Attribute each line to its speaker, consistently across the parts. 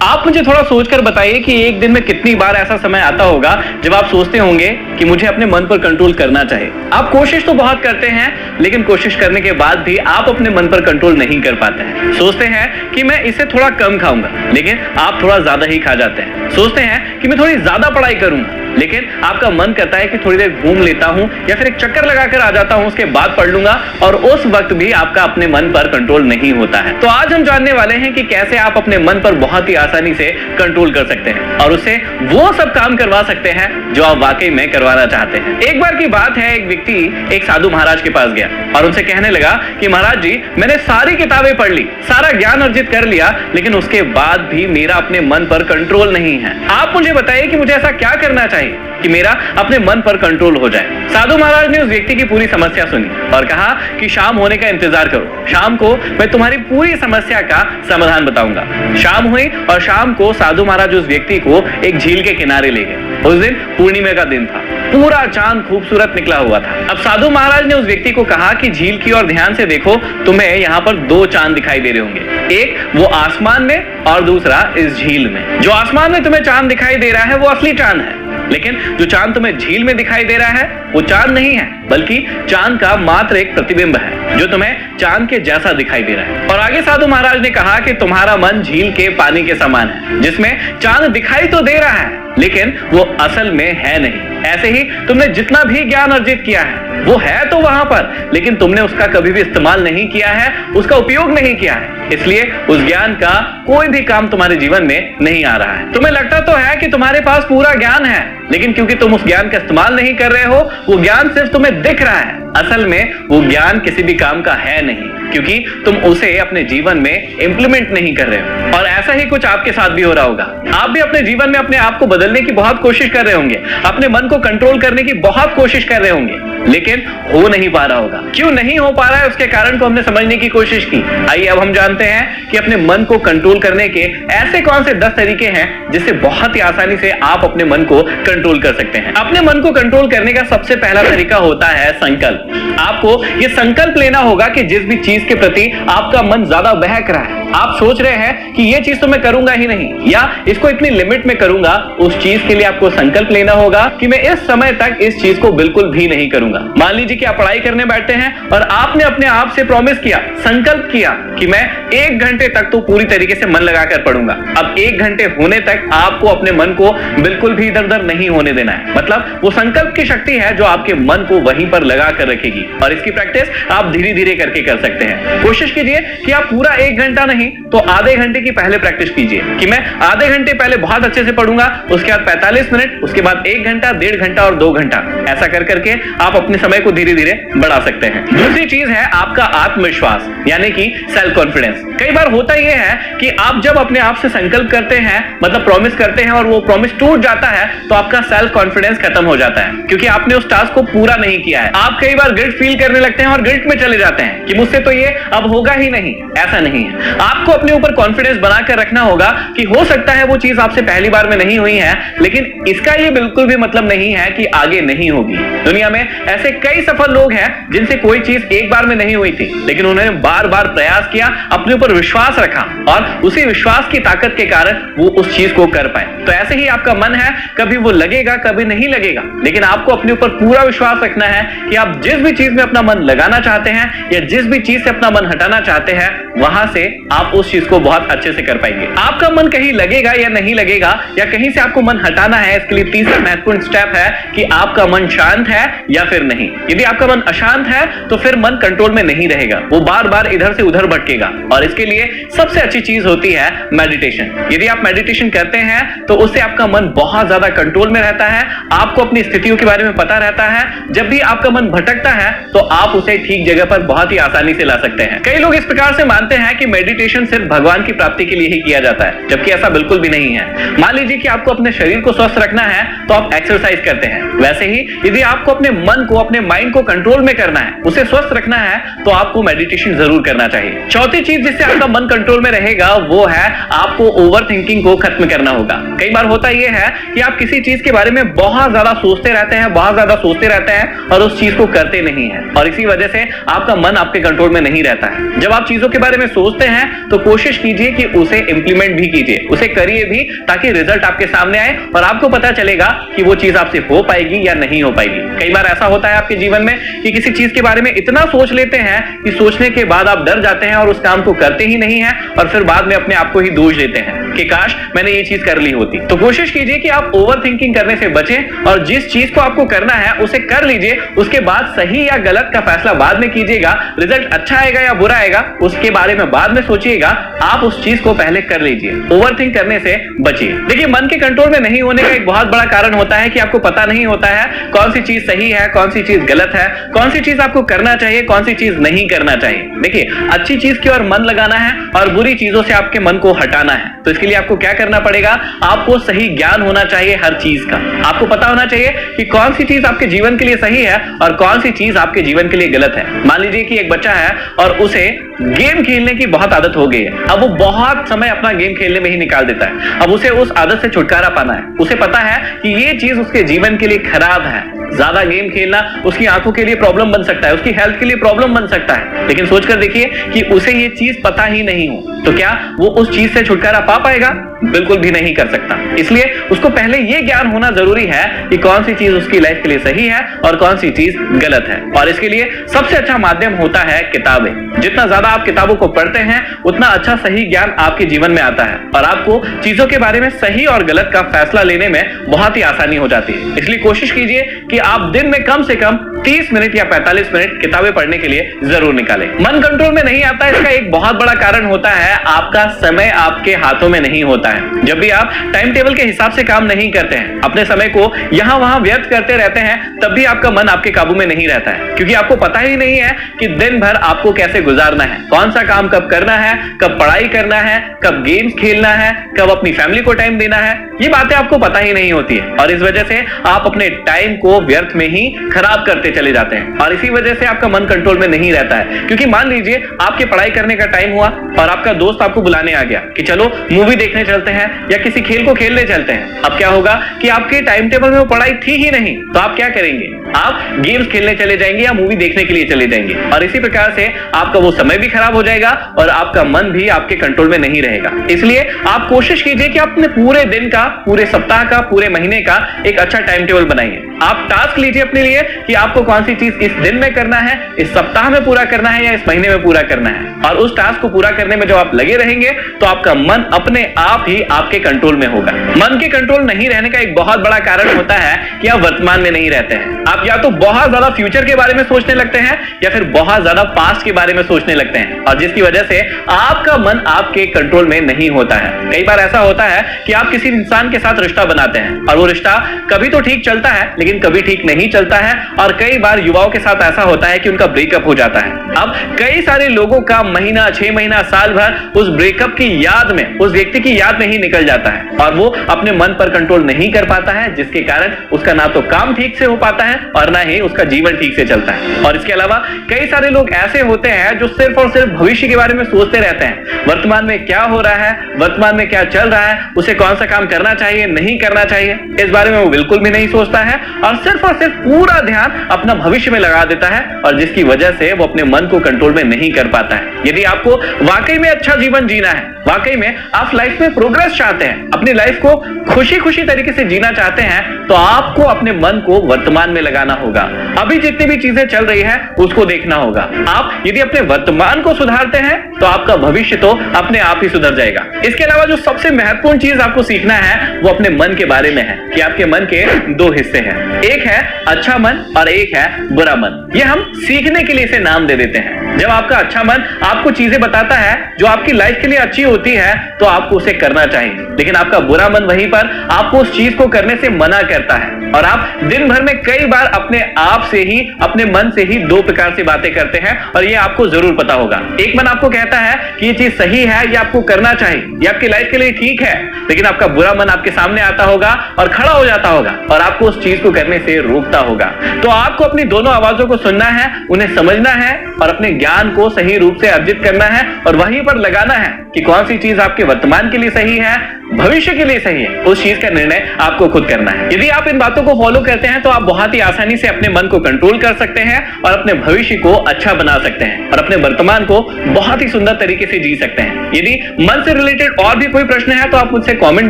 Speaker 1: आप मुझे थोड़ा सोचकर बताइए कि एक दिन में कितनी बार ऐसा समय आता होगा जब आप सोचते होंगे कि मुझे अपने मन पर कंट्रोल करना चाहिए। आप कोशिश तो बहुत करते हैं, लेकिन कोशिश करने के बाद भी आप अपने मन पर कंट्रोल नहीं कर पाते हैं। सोचते हैं कि मैं इसे थोड़ा कम खाऊंगा, लेकिन आप थोड़ा ज्यादा ही खा जाते हैं। सोचते हैं कि मैं थोड़ी ज्यादा पढ़ाई करूंगा, लेकिन आपका मन करता है कि थोड़ी देर घूम लेता हूं या फिर एक चक्कर लगाकर आ जाता हूं, उसके बाद पढ़ लूंगा, और उस वक्त भी आपका अपने मन पर कंट्रोल नहीं होता है। तो आज हम जानने वाले हैं कि कैसे आप अपने मन पर बहुत ही आसानी से कंट्रोल कर सकते हैं और उससे वो सब काम करवा सकते हैं जो आप वाकई में करवाना चाहते हैं। एक बार की बात है, एक व्यक्ति एक साधु महाराज के पास गया और उनसे कहने लगा कि महाराज जी, मैंने सारी किताबें पढ़ ली, सारा ज्ञान अर्जित कर लिया, लेकिन उसके बाद भी मेरा अपने मन पर कंट्रोल नहीं है। आप मुझे बताइए कि मुझे ऐसा क्या करना चाहिए कि मेरा अपने मन पर कंट्रोल हो जाए। साधु महाराज ने उस व्यक्ति की पूरी समस्या सुनी और कहा कि शाम होने का इंतजार करो, शाम को मैं तुम्हारी पूरी समस्या का समाधान बताऊंगा। शाम हुई और शाम को साधु महाराज उस व्यक्ति को एक झील के किनारे ले गए। उस दिन पूर्णिमा का दिन था, पूरा चांद खूबसूरत निकला हुआ था। अब साधु महाराज ने उस व्यक्ति को कहा कि झील की ओर ध्यान से देखो, तुम्हें यहाँ पर दो चांद दिखाई दे रहे होंगे, एक वो आसमान में और दूसरा इस झील में। जो आसमान में तुम्हें चांद दिखाई दे रहा है वो असली चांद है, लेकिन जो चांद तुम्हें झील में दिखाई दे रहा है वो चांद नहीं है, बल्कि चांद का मात्र एक प्रतिबिंब है जो तुम्हें चांद के जैसा दिखाई दे रहा है। और आगे साधु महाराज ने कहा कि तुम्हारा मन झील के पानी के समान है, जिसमें चांद दिखाई तो दे रहा है लेकिन वो असल में है नहीं। ऐसे ही तुमने जितना भी ज्ञान अर्जित किया है वो है तो वहां पर, लेकिन तुमने उसका कभी भी इस्तेमाल नहीं किया है, उसका उपयोग नहीं किया है, इसलिए उस ज्ञान का कोई भी काम तुम्हारे जीवन में नहीं आ रहा है। तुम्हें लगता तो है कि तुम्हारे पास पूरा ज्ञान है, लेकिन क्योंकि तुम उस ज्ञान का इस्तेमाल नहीं कर रहे हो, वो ज्ञान सिर्फ तुम्हें दिख रहा है, असल में वो ज्ञान किसी भी काम का है नहीं, क्योंकि तुम उसे अपने जीवन में इंप्लीमेंट नहीं कर रहे हो। और ऐसा ही कुछ आपके साथ भी हो रहा होगा। आप भी अपने जीवन में अपने आप को बदलने की बहुत कोशिश कर रहे होंगे, अपने मन को कंट्रोल करने की बहुत कोशिश कर रहे होंगे, लेकिन हो नहीं पा रहा होगा। क्यों नहीं हो पा रहा है, उसके कारण को हमने समझने की कोशिश की। आइए अब हम जानते हैं कि अपने मन को कंट्रोल करने के ऐसे कौन से 10 तरीके हैं जिससे बहुत ही आसानी से आप अपने मन को कंट्रोल कर सकते हैं। अपने मन को कंट्रोल करने का सबसे पहला तरीका होता है संकल्प। आपको यह संकल्प लेना होगा कि जिस भी चीज के प्रति आपका मन ज्यादा बहक रहा है, आप सोच रहे हैं कि यह चीज तो मैं करूंगा ही नहीं या इसको इतनी लिमिट में करूंगा, उस चीज के लिए आपको संकल्प लेना होगा कि मैं इस समय तक इस चीज को बिल्कुल भी नहीं करूंगा। मान लीजिए कि आप पढ़ाई करने बैठते हैं और आपने अपने आप से प्रॉमिस किया, संकल्प किया कि मैं 1 घंटे तक तो पूरी तरीके से मन लगाकर पढ़ूंगा। अब 1 घंटे होने तक आपको अपने मन को बिल्कुल भी इधर उधर नहीं होने देना है। मतलब वो संकल्प की शक्ति है जो आपके मन को वहीं पर लगा कर रखेगी, और इसकी प्रैक्टिस आप धीरे धीरे करके कर सकते हैं। कोशिश कीजिए कि आप पूरा 1 घंटा नहीं तो आधे घंटे की पहले प्रैक्टिस कीजिए कि मैं आधे घंटे पहले बहुत अच्छे से पढ़ूंगा, उसके बाद 45 मिनट, उसके बाद 1 घंटा, 1.5 घंटा और 2 घंटा। ऐसा कर करके आप अपने समय को धीरे धीरे बढ़ा सकते हैं। दूसरी चीज है आपका आत्मविश्वास, यानी कि सेल्फ कॉन्फिडेंस। कई बार होता यह है कि आप जब अपने आप से संकल्प करते हैं, मतलब प्रॉमिस करते हैं, और वो प्रॉमिस टूट जाता है तो आपका सेल्फ कॉन्फिडेंस खत्म हो जाता है, क्योंकि आपने उस टास्क को पूरा नहीं किया है। आप कई बार गिल्ट फील करने लगते हैं और गिल्ट में चले जाते हैं कि मुझसे तो ये अब होगा ही नहीं। ऐसा नहीं है, आपको अपने ऊपर कॉन्फिडेंस बनाकर रखना होगा कि हो सकता है वो चीज आपसे पहली बार में नहीं हुई है, लेकिन इसका ये बिल्कुल भी मतलब नहीं है कि आगे नहीं होगी। दुनिया में ऐसे कई सफल लोग हैं जिनसे कोई चीज एक बार में नहीं हुई थी, लेकिन उन्होंने बार बार प्रयास किया, अपने ऊपर विश्वास रखा, और उसी विश्वास की ताकत के कारण वो उस चीज को कर पाए। तो ऐसे ही आपका मन है, कभी वो लगेगा कभी नहीं लगेगा, लेकिन आपको अपने ऊपर पूरा विश्वास रखना है कि आप जिस भी चीज में अपना मन लगाना चाहते हैं या जिस भी चीज से अपना मन हटाना चाहते हैं, वहां से आप उस चीज को बहुत अच्छे से कर पाएंगे। आपका मन कहीं लगेगा या नहीं लगेगा, या कहीं से आपको मन हटाना है, इसके लिए तीसरा महत्वपूर्ण स्टेप है कि आपका मन शांत है या फिर नहीं। यदि आपका मन अशांत है तो फिर मन कंट्रोल में नहीं रहेगा, वो बार बार इधर से उधर भटकेगा, और इसके लिए सबसे अच्छी चीज होती है मेडिटेशन। यदि आप मेडिटेशन करते हैं तो उससे आपका मन बहुत ज्यादा कंट्रोल में रहता है, आपको अपनी स्थितियों के बारे में पता रहता है। जब भी आपका मन भटकता है तो आप उसे ठीक जगह पर बहुत ही आसानी से ला सकते हैं। कई लोग इस प्रकार से मानते हैं कि मेडिटेशन सिर्फ भगवान की प्राप्ति के लिए ही किया जाता है, जबकि ऐसा बिल्कुल भी नहीं है। मान लीजिए कि आपको अपने शरीर को स्वस्थ रखना है तो आप एक्सरसाइज करते हैं, वैसे ही यदि आपको अपने मन को, अपने माइंड को कंट्रोल में करना है, उसे स्वस्थ रखना है, तो आपको मेडिटेशन जरूर करना चाहिए। चौथी चीज जिससे आपका मन कंट्रोल में रहेगा वो है आपको ओवर थिंकिंग को खत्म करना होगा। कई बार होता यह है कि आप किसी चीज के बारे में बहुत ज्यादा सोचते रहते हैं, बहुत ज्यादा सोचते रहते हैं और उस चीज को करते नहीं है, और इसी वजह से आपका मन आपके कंट्रोल में नहीं रहता है। जब आप चीजों के बारे में सोचते हैं तो कोशिश कीजिए कि उसे इंप्लीमेंट भी कीजिए, उसे करिए भी, ताकि रिजल्ट आपके सामने आए और आपको पता चलेगा कि वो चीज आपसे हो पाएगी या नहीं हो पाएगी। कई बार ऐसा होता है आपके जीवन में कि किसी चीज के बारे में इतना सोच लेते हैं कि सोचने के बाद आप डर जाते हैं और उस काम को करते ही नहीं है और फिर बाद में अपने आप को ही दोष देते हैं कि काश मैंने ये चीज कर ली होती। तो कोशिश कीजिए कि आप ओवर थिंकिंग करने से बचें और जिस चीज को आपको करना है उसे कर लीजिए। उसके बाद सही या गलत का फैसला बाद में कीजिएगा। रिजल्ट अच्छा आएगा या बुरा आएगा उसके बारे में बाद में सोचिएगा, आप उस चीज को पहले कर लीजिए। ओवर थिंक करने से बचिए। देखिए, मन के कंट्रोल में नहीं होने का एक बहुत बड़ा कारण होता है कि आपको पता नहीं होता है कौन सी चीज सही है, कौन सी चीज गलत है, कौन सी चीज आपको करना चाहिए, कौन सी चीज नहीं करना चाहिए। देखिए, अच्छी चीज की ओर मन लगाना है और बुरी चीजों से आपके मन को हटाना है। तो इसके लिए आपको क्या करना पड़ेगा, आपको सही ज्ञान होना चाहिए हर चीज का। आपको पता होना चाहिए कि कौन सी चीज आपके जीवन के लिए सही है और कौन सी चीज आपके जीवन के लिए गलत है। मान लीजिए कि एक बच्चा है और उसे गेम खेलने की बहुत आदत हो गई है। अब वो बहुत समय अपना गेम खेलने में ही निकाल देता है। अब उसे उस आदत से छुटकारा पाना है। उसे पता है कि ये चीज उसके जीवन के लिए खराब है। ज्यादा गेम खेलना उसकी आंखों के लिए प्रॉब्लम बन सकता है, उसकी हेल्थ के लिए प्रॉब्लम बन सकता है। लेकिन सोचकर देखिए कि उसे ये चीज पता ही नहीं हो तो क्या वो उस चीज से छुटकारा पा पाएगा? बिल्कुल भी नहीं कर सकता। इसलिए उसको पहले ये ज्ञान होना जरूरी है कि कौन सी चीज उसकी लाइफ के लिए सही है और कौन सी चीज गलत है। और इसके लिए सबसे अच्छा माध्यम होता है किताबें। जितना ज्यादा आप किताबों को पढ़ते हैं उतना अच्छा सही ज्ञान आपके जीवन में आता है और आपको चीजों के बारे में सही और गलत का फैसला लेने में बहुत ही आसानी हो जाती है। इसलिए कोशिश कीजिए कि आप दिन में कम से कम 30 मिनट या 45 मिनट किताबें पढ़ने के लिए जरूर निकालें। मन कंट्रोल में नहीं आता, इसका एक बहुत बड़ा कारण होता है आपका समय आपके हाथों में नहीं होता है। जब भी आप टाइम टेबल के हिसाब से काम नहीं करते हैं, अपने समय को यहां वहां व्यर्थ करते रहते हैं, तब भी आपका मन आपके काबू में नहीं रहता है, क्योंकि आपको पता ही नहीं है कि दिन भर आपको कैसे गुजारना है, कौन सा काम कब करना है, कब पढ़ाई करना है, कब गेम्स खेलना है, कब अपनी फैमिली को टाइम देना है। ये बातें आपको पता ही नहीं होती है और इस वजह से आप अपने टाइम को व्यर्थ में ही खराब करते चले जाते हैं और इसी वजह से आपका मन कंट्रोल में नहीं रहता है। क्योंकि मान लीजिए आपके पढ़ाई करने का टाइम हुआ और आपका दोस्त आपको बुलाने आ गया कि चलो मूवी देखने चलते हैं या किसी खेल को खेलने चलते हैं। अब क्या होगा कि आपके टाइम टेबल में वो पढ़ाई थी ही नहीं, तो आप क्या करेंगे? आप गेम्स खेलने चले जाएंगे या मूवी देखने के लिए चले जाएंगे और इसी प्रकार से आपका वो समय भी खराब हो जाएगा और आपका मन भी आपके कंट्रोल में नहीं रहेगा। इसलिए आप कोशिश कीजिए कि अपने पूरे दिन का, पूरे सप्ताह का, पूरे महीने का एक अच्छा टाइम टेबल बनाइए। आप टास्क लीजिए अपने लिए कि आपको कौन सी चीज इस दिन में करना है, इस सप्ताह में पूरा करना है या इस महीने में पूरा करना है। और उस टास्क को पूरा करने में जब आप लगे रहेंगे तो आपका मन अपने आप ही आपके कंट्रोल में होगा। मन के कंट्रोल नहीं रहने का एक बहुत बड़ा कारण होता है कि आप वर्तमान में नहीं रहते हैं। आप या तो बहुत ज्यादा फ्यूचर के बारे में सोचने लगते हैं या फिर बहुत ज्यादा पास्ट के बारे में सोचने लगते हैं और जिसकी वजह से आपका मन आपके कंट्रोल में नहीं होता है। कई बार ऐसा होता है कि आप किसी इंसान के साथ रिश्ता बनाते हैं और वो रिश्ता कभी तो ठीक चलता है लेकिन कभी ठीक नहीं चलता है और कई बार युवाओं के साथ ऐसा होता है कि उनका ब्रेकअप हो जाता है। अब कई सारे लोगों का महीना, 6 महीना, साल भर उस ब्रेकअप की याद में, उस व्यक्ति की याद में ही निकल जाता है और वो अपने मन पर कंट्रोल नहीं कर पाता है, जिसके कारण उसका ना तो काम ठीक से हो पाता है और ना ही उसका जीवन ठीक से चलता है। और इसके अलावा कई सारे लोग ऐसे होते हैं जो सिर्फ और सिर्फ भविष्य के बारे में सोचते रहते हैं। वर्तमान में क्या हो रहा है, वर्तमान में क्या चल रहा है, उसे कौन सा काम करना चाहिए, नहीं करना चाहिए, इस बारे में वो बिल्कुल भी नहीं सोचता है और सिर्फ पूरा ध्यान अपना भविष्य में लगा देता है और जिसकी वजह से वो अपने मन को कंट्रोल में नहीं कर पाता है। यदि आपको वाकई में अच्छा जीवन जीना है, वाकई में आप लाइफ में प्रोग्रेस चाहते हैं, अपनी लाइफ को खुशी खुशी तरीके से जीना चाहते हैं, तो आपको अपने मन को वर्तमान में लगाना होगा। अभी जितनी भी चीजें चल रही है उसको देखना होगा। आप यदि अपने वर्तमान को सुधारते हैं तो आपका भविष्य तो अपने आप ही सुधर जाएगा। इसके अलावा जो सबसे महत्वपूर्ण चीज आपको सीखना है वो अपने मन के बारे में है कि आपके मन के 2 हिस्से हैं, एक है अच्छा मन और एक है बुरा मन। ये हम सीखने के लिए इसे नाम दे देते हैं। जब आपका अच्छा मन आपको चीजें बताता है जो आपकी लाइफ के लिए अच्छी होती है तो आपको उसे करना चाहिए, लेकिन आपका बुरा मन वहीं पर आपको उस चीज को करने से मना करता है और आप दिन भर में कई बार अपने आप से ही, अपने मन से ही 2 प्रकार से बातें करते हैं और ये आपको जरूर पता होगा। एक मन आपको कहता है कि ये चीज सही है, ये आपको करना चाहिए, ये आपकी लाइफ के लिए ठीक है, लेकिन आपका बुरा मन आपके सामने आता होगा और खड़ा हो जाता होगा और आपको उस चीज को करने से रोकता होगा। तो आपको अपनी दोनों आवाजों को सुनना है, उन्हें समझना है और अपने ज्ञान को सही रूप से अर्जित करना है और वहीं पर लगाना है कि कौन सी चीज आपके वर्तमान के लिए सही है, भविष्य के लिए सही है, उस चीज का निर्णय आपको खुद करना है। यदि आप इन बातों को फॉलो करते हैं तो आप बहुत ही आसानी से अपने मन को कंट्रोल कर सकते हैं और अपने भविष्य को अच्छा बना सकते हैं और अपने वर्तमान को बहुत ही सुंदर तरीके से जी सकते हैं। यदि मन से रिलेटेड और भी कोई प्रश्न है तो आप मुझसे कमेंट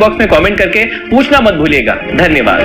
Speaker 1: बॉक्स में कमेंट करके पूछना मत भूलिएगा। धन्यवाद।